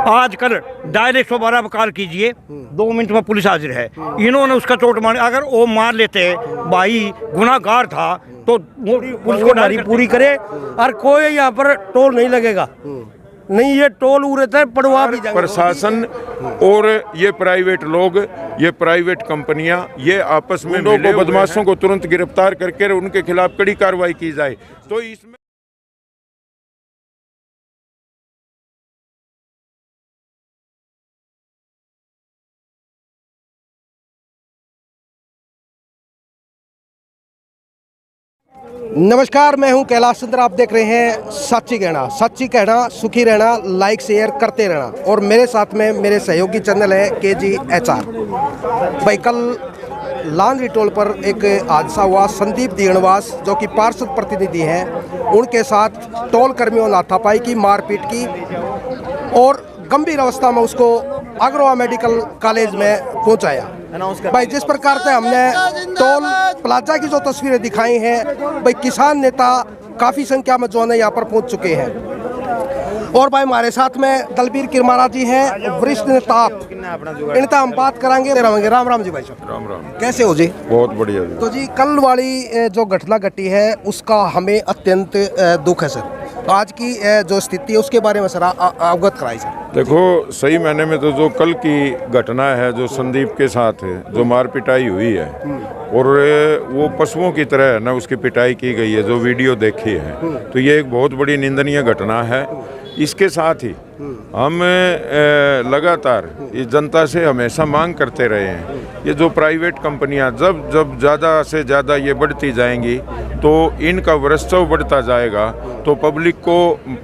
आजकल डायरेक्ट 112 पर कॉल कीजिए, 2 मिनट में पुलिस हाजिर है। इन्होंने उसका चोट मार, अगर वो मार लेते भाई गुनाहगार था तो पुलिस को हमारी पूरी करे और कोई यहाँ पर टोल नहीं लगेगा। नहीं, ये टोल उड़े थे पड़वा भी जाएंगे। प्रशासन और ये प्राइवेट लोग, ये प्राइवेट कंपनियां, ये आपस में मिले बदमाशों को तुरंत गिरफ्तार करके उनके खिलाफ कड़ी कार्रवाई की जाए। तो इसमें नमस्कार, मैं हूं कैलाश चंद्र। आप देख रहे हैं सच्ची कहना, सुखी रहना, लाइक शेयर करते रहना। और मेरे साथ में मेरे सहयोगी चैनल है KGHR। भाई कल लांदरी टोल पर एक हादसा हुआ। संदीप दिगणवास जो कि पार्षद प्रतिनिधि हैं, उनके साथ टोल कर्मियों ने हाथापाई की, मारपीट की और गंभीर अवस्था में उसको अग्रवा मेडिकल कॉलेज में पहुंचाया। भाई जिस प्रकार से हमने टोल प्लाजा की जो तस्वीरें दिखाई हैं, भाई किसान नेता काफ़ी संख्या में जो है यहाँ पर पहुंच चुके हैं। और भाई हमारे साथ में दलबीर किरमारा जी हैं, वरिष्ठ नेता आप, इनसे हम बात कराएंगे। राम राम जी भाई साहब। राम राम। कैसे हो जी? बहुत बढ़िया जी। तो जी कल वाली जो घटना घटी है उसका हमें अत्यंत दुख है सर। तो आज की जो स्थिति है उसके बारे में सर अवगत कराई सर। देखो, सही मायने में तो जो कल की घटना है, जो संदीप के साथ है, जो मार पिटाई हुई है और वो पशुओं की तरह है ना उसकी पिटाई की गई है, जो वीडियो देखी है, तो ये एक बहुत बड़ी निंदनीय घटना है। इसके साथ ही हम लगातार इस जनता से हमेशा मांग करते रहे हैं, ये जो प्राइवेट कंपनियां जब जब ज़्यादा से ज़्यादा ये बढ़ती जाएंगी तो इनका वर्चस्व बढ़ता जाएगा, तो पब्लिक को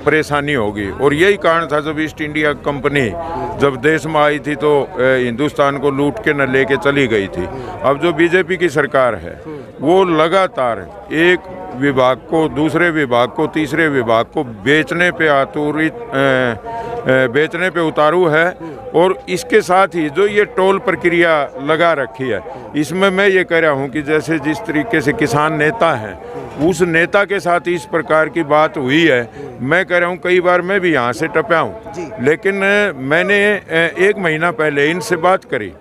परेशानी होगी। और यही कारण था जब ईस्ट इंडिया कंपनी जब देश में आई थी तो हिंदुस्तान को लूट के न लेके चली गई थी। अब जो बीजेपी की सरकार है वो लगातार एक विभाग को, दूसरे विभाग को, तीसरे विभाग को बेचने पे उतारू है। और इसके साथ ही जो ये टोल प्रक्रिया लगा रखी है, इसमें मैं ये कह रहा हूँ कि जैसे जिस तरीके से किसान नेता हैं, उस नेता के साथ इस प्रकार की बात हुई है, मैं कह रहा हूँ कई बार मैं भी यहाँ से टपा हूँ। लेकिन मैंने 1 महीना पहले इनसे बात करी।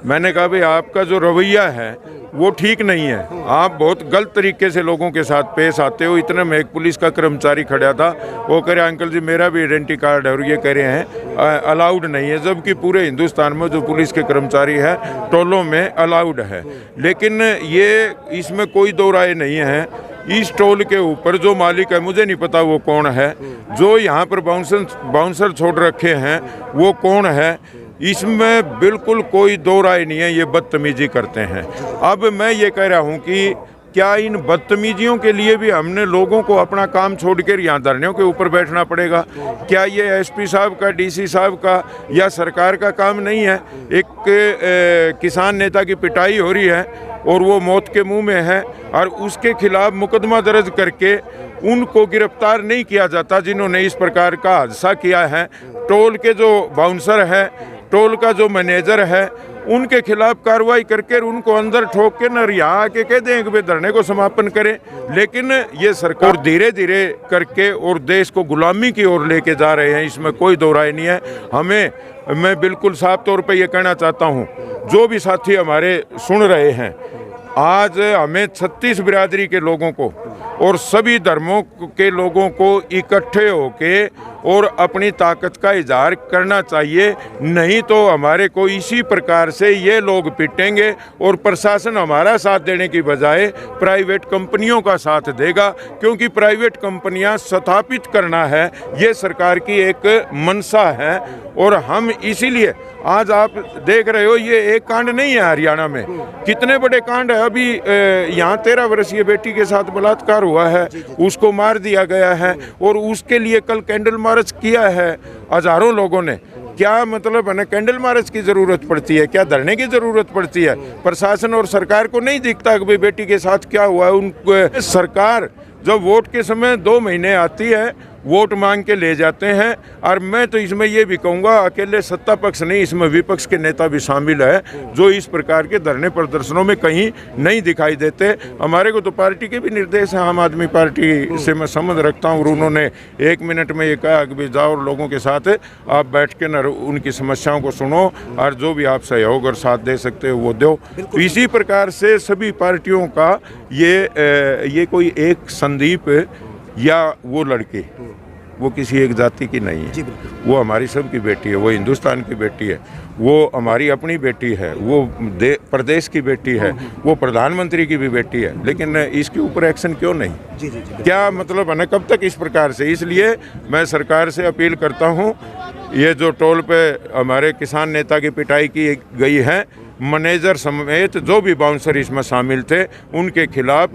मैंने कहा भाई आपका जो रवैया है वो ठीक नहीं है, आप बहुत गलत तरीके से लोगों के साथ पेश आते हो। इतने में एक पुलिस का कर्मचारी खड़ा था, वो कह रहे अंकल जी मेरा भी आइडेंटिटी कार्ड है, और ये कह रहे हैं अलाउड नहीं है, जबकि पूरे हिंदुस्तान में जो पुलिस के कर्मचारी है टोलों में अलाउड है। लेकिन ये इसमें कोई दो राय नहीं है। इस टोल के ऊपर जो मालिक है, मुझे नहीं पता वो कौन है, जो यहाँ पर बाउंसर छोड़ रखे हैं वो कौन है, इसमें बिल्कुल कोई दो राय नहीं है। ये बदतमीजी करते हैं। अब मैं ये कह रहा हूँ कि क्या इन बदतमीजियों के लिए भी हमने लोगों को अपना काम छोड़कर यहाँ धरने के ऊपर बैठना पड़ेगा? क्या ये SP साहब का, DC साहब का या सरकार का काम नहीं है? एक किसान नेता की पिटाई हो रही है और वो मौत के मुंह में है, और उसके खिलाफ मुकदमा दर्ज करके उनको गिरफ्तार नहीं किया जाता जिन्होंने इस प्रकार का हादसा किया है। टोल के जो बाउंसर है, टोल का जो मैनेजर है, उनके खिलाफ कार्रवाई करके उनको अंदर ठोक के न रिहा आके कह दें कि वे धरने को समापन करें। लेकिन ये सरकार धीरे धीरे करके और देश को गुलामी की ओर लेके जा रहे हैं, इसमें कोई दो राय नहीं है। मैं बिल्कुल साफ तौर पे ये कहना चाहता हूँ, जो भी साथी हमारे सुन रहे हैं, आज हमें 36 बिरादरी के लोगों को और सभी धर्मों के लोगों को इकट्ठे होके और अपनी ताकत का इजहार करना चाहिए। नहीं तो हमारे को इसी प्रकार से ये लोग पिटेंगे और प्रशासन हमारा साथ देने की बजाय प्राइवेट कंपनियों का साथ देगा, क्योंकि प्राइवेट कंपनियां स्थापित करना है, ये सरकार की एक मंशा है। और हम इसीलिए आज आप देख रहे हो, ये एक कांड नहीं है हरियाणा में, कितने बड़े कांड है। अभी यहाँ 13 वर्षीय बेटी के साथ बलात्कार हुआ है, उसको मार दिया गया है, और उसके लिए कल कैंडल मार्च किया है हजारों लोगों ने। क्या मतलब है, कैंडल मार्च की ज़रूरत पड़ती है? क्या धरने की ज़रूरत पड़ती है? प्रशासन और सरकार को नहीं दिखता कि भाई बेटी के साथ क्या हुआ है? सरकार जब वोट के समय 2 महीने आती है, वोट मांग के ले जाते हैं। और मैं तो इसमें ये भी कहूँगा, अकेले सत्ता पक्ष नहीं, इसमें विपक्ष के नेता भी शामिल है, जो इस प्रकार के धरने प्रदर्शनों में कहीं नहीं दिखाई देते। हमारे को तो पार्टी के भी निर्देश हैं, आम आदमी पार्टी से मैं समझ रखता हूँ, और उन्होंने 1 मिनट में ये कहा कि भाई जाओ और लोगों के साथ आप बैठ के न उनकी समस्याओं को सुनो, और जो भी आप सहयोग और साथ दे सकते हो वो दो। तो इसी प्रकार से सभी पार्टियों का ये कोई एक संदीप या वो लड़की, वो किसी एक जाति की नहीं है, वो हमारी सब की बेटी है, वो हिंदुस्तान की बेटी है, वो हमारी अपनी बेटी है, वो प्रदेश की बेटी है, वो प्रधानमंत्री की भी बेटी है। लेकिन इसके ऊपर एक्शन क्यों नहीं? क्या मतलब है ना, कब तक इस प्रकार से? इसलिए मैं सरकार से अपील करता हूँ, ये जो टोल पे हमारे किसान नेता की पिटाई की गई है, मैनेजर समेत जो भी बाउंसर इसमें शामिल थे, उनके खिलाफ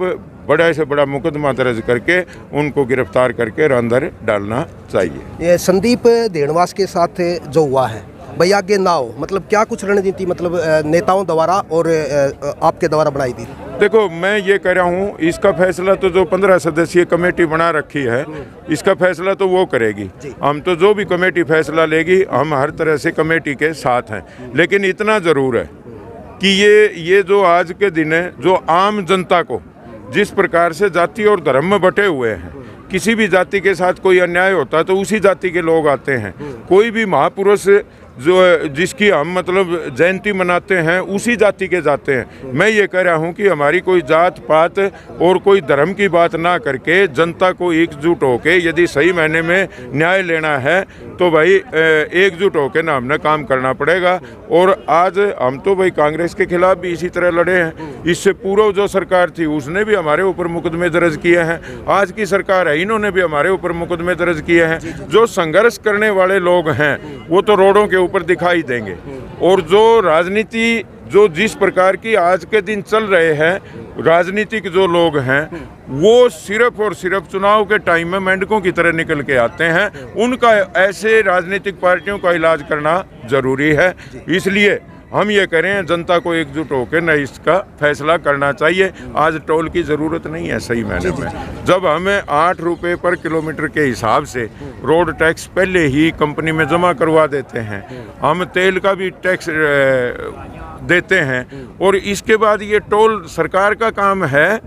बड़ा से बड़ा मुकदमा दर्ज करके उनको गिरफ्तार करके अंदर डालना चाहिए। ये संदीप देणवास के साथ जो हुआ है, भैया आगे ना हो, मतलब क्या कुछ रणनीति मतलब नेताओं द्वारा और आपके द्वारा बनाई थी? देखो, मैं ये कह रहा हूँ, इसका फैसला तो जो 15 सदस्यीय कमेटी बना रखी है, इसका फैसला तो वो करेगी। हम तो जो भी कमेटी फैसला लेगी, हम हर तरह से कमेटी के साथ हैं। लेकिन इतना ज़रूर है कि ये जो आज के दिन है, जो आम जनता को जिस प्रकार से जाति और धर्म में बटे हुए हैं, किसी भी जाति के साथ कोई अन्याय होता है तो उसी जाति के लोग आते हैं। कोई भी महापुरुष जो जिसकी हम मतलब जयंती मनाते हैं, उसी जाति के जाते हैं। मैं ये कह रहा हूँ कि हमारी कोई जात पात और कोई धर्म की बात ना करके जनता को एकजुट होके यदि सही मायने में न्याय लेना है तो भाई एकजुट होके ना हमने काम करना पड़ेगा। और आज हम तो भाई कांग्रेस के खिलाफ भी इसी तरह लड़े हैं। इससे पूर्व जो सरकार थी उसने भी हमारे ऊपर मुकदमे दर्ज किए हैं। आज की सरकार है, इन्होंने भी हमारे ऊपर मुकदमे दर्ज किए हैं। जो संघर्ष करने वाले लोग हैं वो तो रोडों के ऊपर दिखाई देंगे। और जो राजनीति जो जिस प्रकार की आज के दिन चल रहे हैं, राजनीतिक जो लोग हैं वो सिर्फ और सिर्फ चुनाव के टाइम में मेंढकों की तरह निकल के आते हैं। उनका ऐसे राजनीतिक पार्टियों का इलाज करना जरूरी है। इसलिए हम ये करें, जनता को एकजुट होकर न इसका फैसला करना चाहिए। आज टोल की ज़रूरत नहीं है सही मायने में। जब हमें 8 रुपये पर किलोमीटर के हिसाब से रोड टैक्स पहले ही कंपनी में जमा करवा देते हैं, हम तेल का भी टैक्स देते हैं, और इसके बाद ये टोल सरकार का काम है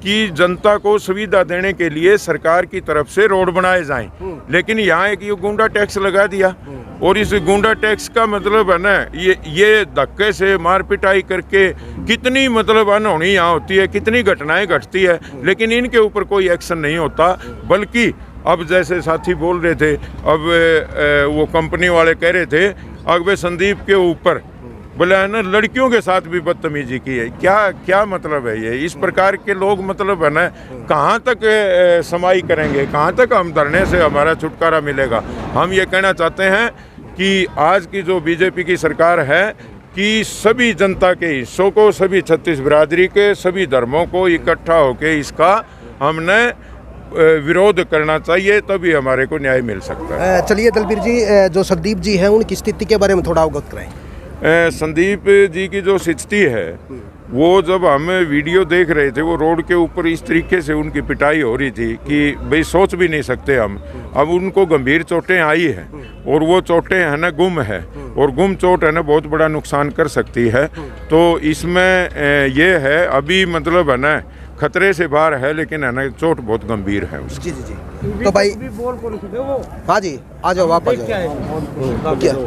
कि जनता को सुविधा देने के लिए सरकार की तरफ से रोड बनाए जाएं। लेकिन यहाँ एक ये गुंडा टैक्स लगा दिया, और इस गुंडा टैक्स का मतलब है ना, ये धक्के से मार पिटाई करके कितनी मतलब अनहोनी यहाँ होती है, कितनी घटनाएं घटती है, लेकिन इनके ऊपर कोई एक्शन नहीं होता। बल्कि अब जैसे साथी बोल रहे थे, अब वो कंपनी वाले कह रहे थे अब संदीप के ऊपर बोले है ना लड़कियों के साथ भी बदतमीजी की है। क्या मतलब है ये? इस प्रकार के लोग मतलब है ना कहाँ तक समाई करेंगे, कहाँ तक हम धरने से हमारा छुटकारा मिलेगा? हम ये कहना चाहते हैं कि आज की जो बीजेपी की सरकार है कि सभी जनता के हिस्सों को, सभी छत्तीस बिरादरी के सभी धर्मों को इकट्ठा होके इसका हमने विरोध करना चाहिए, तभी हमारे को न्याय मिल सकता है। चलिए दलबीर जी, जो संदीप जी हैं उनकी स्थिति के बारे में थोड़ा अवगत कराएं। संदीप जी की जो स्थिति है, वो जब हम वीडियो देख रहे थे, वो रोड के ऊपर इस तरीके से उनकी पिटाई हो रही थी कि भाई सोच भी नहीं सकते हम। अब उनको गंभीर चोटें आई हैं, और वो चोटें है ना गुम है, और गुम चोट है ना बहुत बड़ा नुकसान कर सकती है। तो इसमें ये है अभी मतलब है ना खतरे से बाहर है, लेकिन है ना चोट बहुत गंभीर है उसकी। जी। तो भाई हाँ जी, आ जाओ वापस।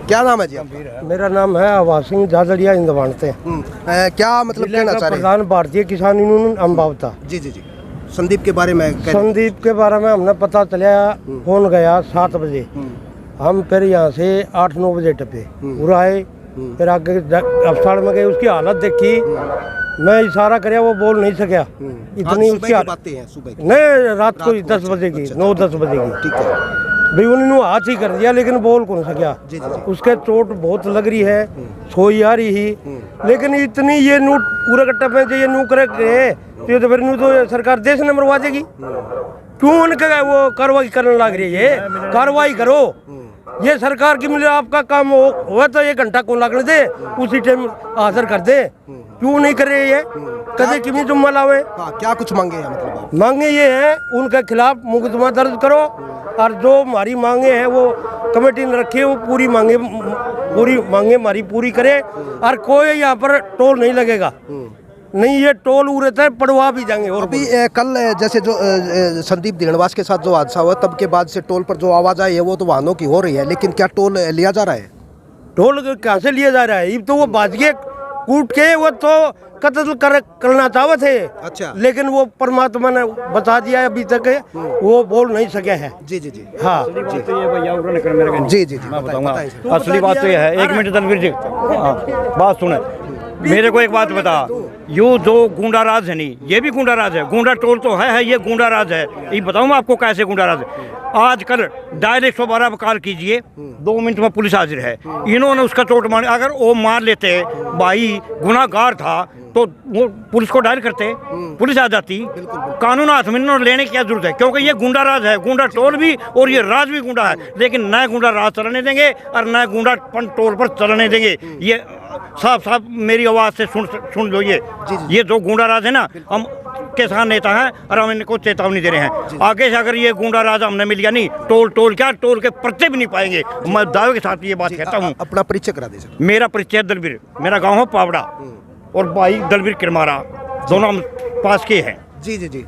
क्या नाम है जी आपका? मेरा नाम है आवाज सिंह, झाझड़िया इंदवानते। क्या मतलब कहना चाह रहे हैं? प्रधान भारतीय किसान यूनियन अम्बावता। जी। संदीप के बारे में संदीप के बारे में हमने पता चला, फोन गया 7 बजे। हम फिर यहाँ से 8-9 बजे टपे उड़ाए, फिर आगे अस्पताल में गए, उसकी हालत देखी। मैं इशारा कराया, वो बोल नहीं सका। इतनी उसकी बातें हैं सुबह की? नहीं, रात को 10 बजे की, 9-10 बजे की। ठीक है भाई, उन्होंने हाथ ही कर दिया, लेकिन बोल कौन सका। उसके चोट बहुत लग रही है, सोई आ रही ही। लेकिन इतनी ये नोट पूरा कट्टा में ये नू करे तो फिर नू तो सरकार देश ने मरवा देगी। क्यों उनका वो कार्रवाई करने लग रही है? कार्रवाई करो। ये सरकार की मिले आपका काम हो तो 1 घंटा को लगने दे, उसी टाइम हाजिर कर दे। क्यों नहीं कर रहे ये? कदे किमी जुम्मा लावे। हाँ, क्या कुछ मांगे हैं मतलब आप? मांगे ये है उनके खिलाफ मुकदमा दर्ज करो और जो हमारी मांगे हैं वो कमेटी ने रखी है, वो पूरी मांगे हमारी पूरी करे और कोई यहाँ पर टोल नहीं लगेगा। नहीं ये टोल उड़े थे पड़वा भी जाएंगे। और अभी कल जैसे जो संदीप देहड़वास के साथ जो हादसा हुआ तब के बाद से टोल पर जो आवाज आई है वो तो वाहनों की हो रही है, लेकिन क्या टोल लिया जा रहा है? टोल कहाँ से लिया जा रहा है? ये तो वो बाज के कूट के वो तो कत्ल करना चाहते थे। अच्छा। लेकिन वो परमात्मा ने बता दिया अभी तक वो बोल नहीं सके हैं। जी जी जी हाँ तो ये भैया उन्होंने कर मेरे को जी जी जी मैं बताइए, बताऊंगा। बताइए सर। असली बात तो ये है, एक मिनट तनवीर जी, हाँ, बात सुने मेरे को एक बात बता। यो जो गुंडा राज है नहीं, ये भी गुंडा राज है। गुंडा टोल तो है, ये गुंडा राज है। ये बताऊं मैं आपको कैसे गुंडा राज है। आजकल डायरेक्ट 112 पर कॉल कीजिए, 2 मिनट में पुलिस हाजिर है। इन्होंने उसका चोट मार, अगर वो मार लेते भाई गुनाहगार था तो वो पुलिस को डायल करते, पुलिस आ जाती। कानून हाथ में इन्होंने लेने की क्या जरूरत है, क्योंकि ये गुंडा राज है। गुंडा टोल भी और ये राज भी गुंडा है, लेकिन नए गुंडा राज चलने देंगे और नए गुंडा टोल पर चलने देंगे। ये साफ साफ मेरी आवाज़ से सुन लो। ये जो गुंडा राज है ना, हम किसान नेता हैं और हम इनको चेतावनी दे रहे हैं। आगे से अगर ये गुंडा राज हमने मिल गया नहीं, टोल क्या टोल के पर्चे भी नहीं पाएंगे। मैं दावे के साथ ये बात कहता हूँ। अपना परिचय करा दीजिए। मेरा परिचय दलवीर, मेरा गांव है पावड़ा और भाई दलवीर किरमारा, दोनों हम पास के हैं। जी जी जी